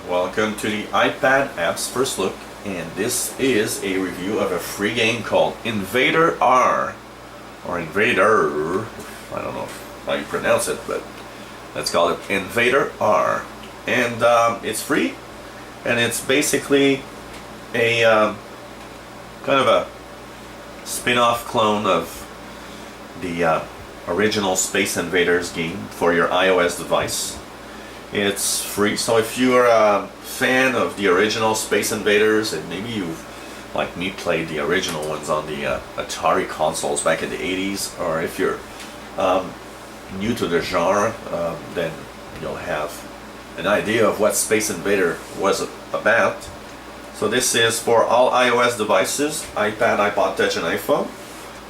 welcome to the iPad apps first look, and this is a review of a free game called InvaderR, or InvaderR, I don't know how you pronounce it, but let's call it InvaderR. And it's free, and it's basically a kind of a spin-off clone of the original Space Invaders game for your iOS device. It's free, so if you're a fan of the original Space Invaders, and maybe you've, like me, played the original ones on the Atari consoles back in the 80s, or if you're new to the genre, then you'll have an idea of what Space Invader was about. So this is for all iOS devices, iPad, iPod Touch, and iPhone.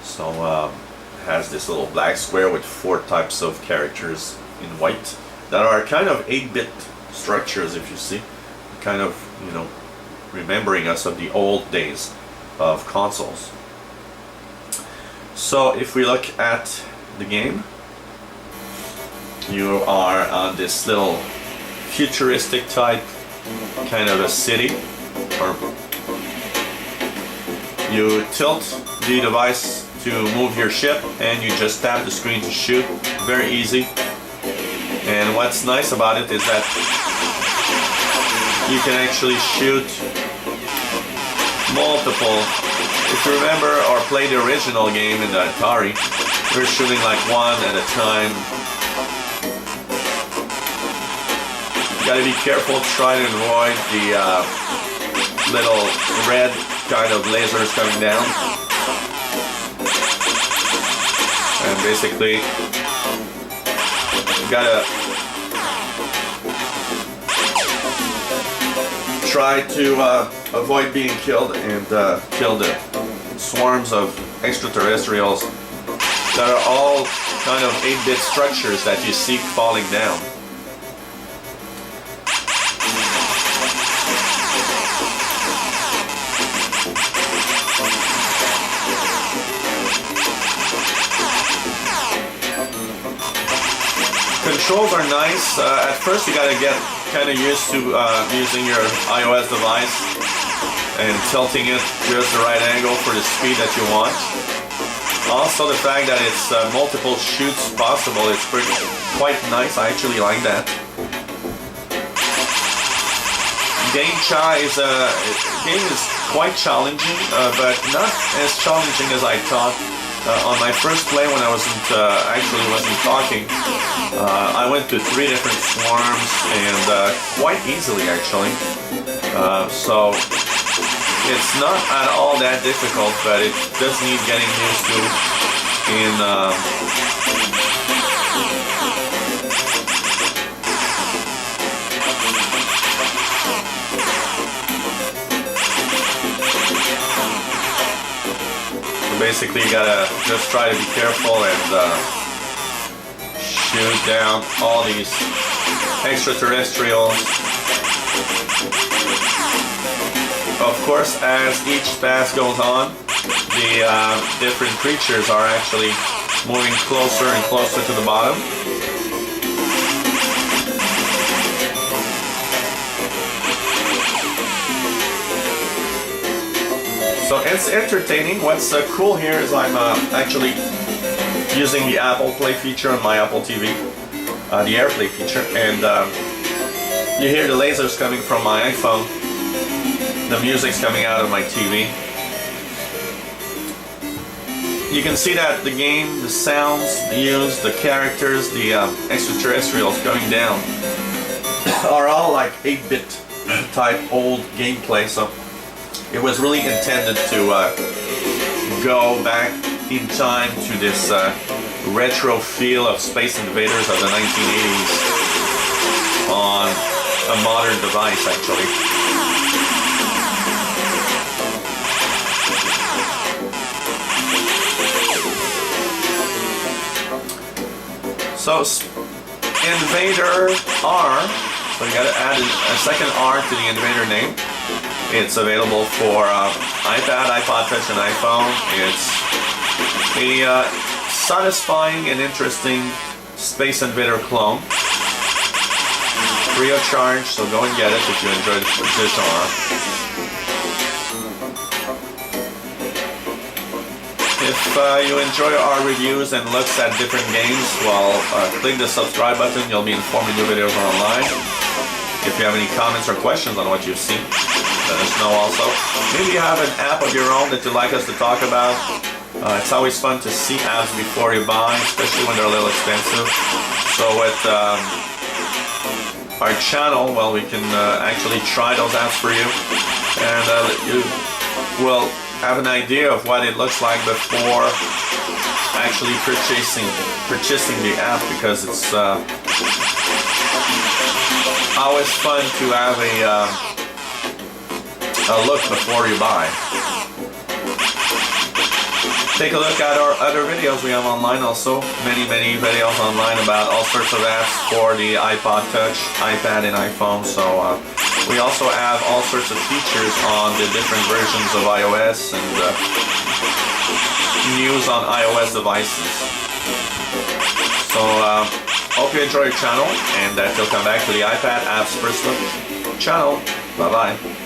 So it has this little black square with 4 types of characters in white that are kind of 8-bit structures, if you see, kind of, you know, remembering us of the old days of consoles. So if we look at the game, you are on this little futuristic type kind of a city, or you tilt the device to move your ship and you just tap the screen to shoot. Very easy. And what's nice about it is that you can actually shoot multiple. If you remember or play the original game in the Atari, we're shooting like one at a time. You gotta be careful, try to avoid the little red kind of lasers coming down. And basically, you gotta try to avoid being killed and kill the swarms of extraterrestrials that are all kind of 8-bit structures that you see falling down. Controls are nice. At first you gotta get kind of used to using your iOS device and tilting it just the right angle for the speed that you want. Also the fact that it's multiple shoots possible is quite nice. I actually like that. Game is quite challenging, but not as challenging as I thought. On my first play, when I wasn't talking, I went to 3 different swarms, and quite easily actually. So it's not at all that difficult, but it does need getting used to. Basically, you gotta just try to be careful and shoot down all these extraterrestrials. Of course, as each pass goes on, the different creatures are actually moving closer and closer to the bottom. So it's entertaining. What's cool here is I'm actually using the Apple Play feature on my Apple TV, the AirPlay feature, and you hear the lasers coming from my iPhone. The music's coming out of my TV. You can see that the game, the sounds used, the characters, the extraterrestrials coming down are all like 8-bit type old gameplay. So it was really intended to go back in time to this retro feel of Space Invaders of the 1980s on a modern device, actually. So InvaderR, so you gotta add a second R to the Invader name. It's available for iPad, iPod Touch, and iPhone. It's a satisfying and interesting Space Invader clone. free of charge, so go and get it if you enjoy the genre. If you enjoy our reviews and looks at different games, well, click the subscribe button. You'll be informed when new videos are online. If you have any comments or questions on what you've seen, let us know also. Maybe you have an app of your own that you'd like us to talk about. It's always fun to see apps before you buy, especially when they're a little expensive. So with our channel, well, we can actually try those apps for you, and you will have an idea of what it looks like before actually purchasing the app, because it's always fun to have a look before you buy. Take a look at our other videos we have online also. Many videos online about all sorts of apps for the iPod Touch, iPad and iPhone. So we also have all sorts of features on the different versions of iOS and news on iOS devices. So hope you enjoy your channel, and that you'll come back to the iPad Apps First Look channel. Bye bye.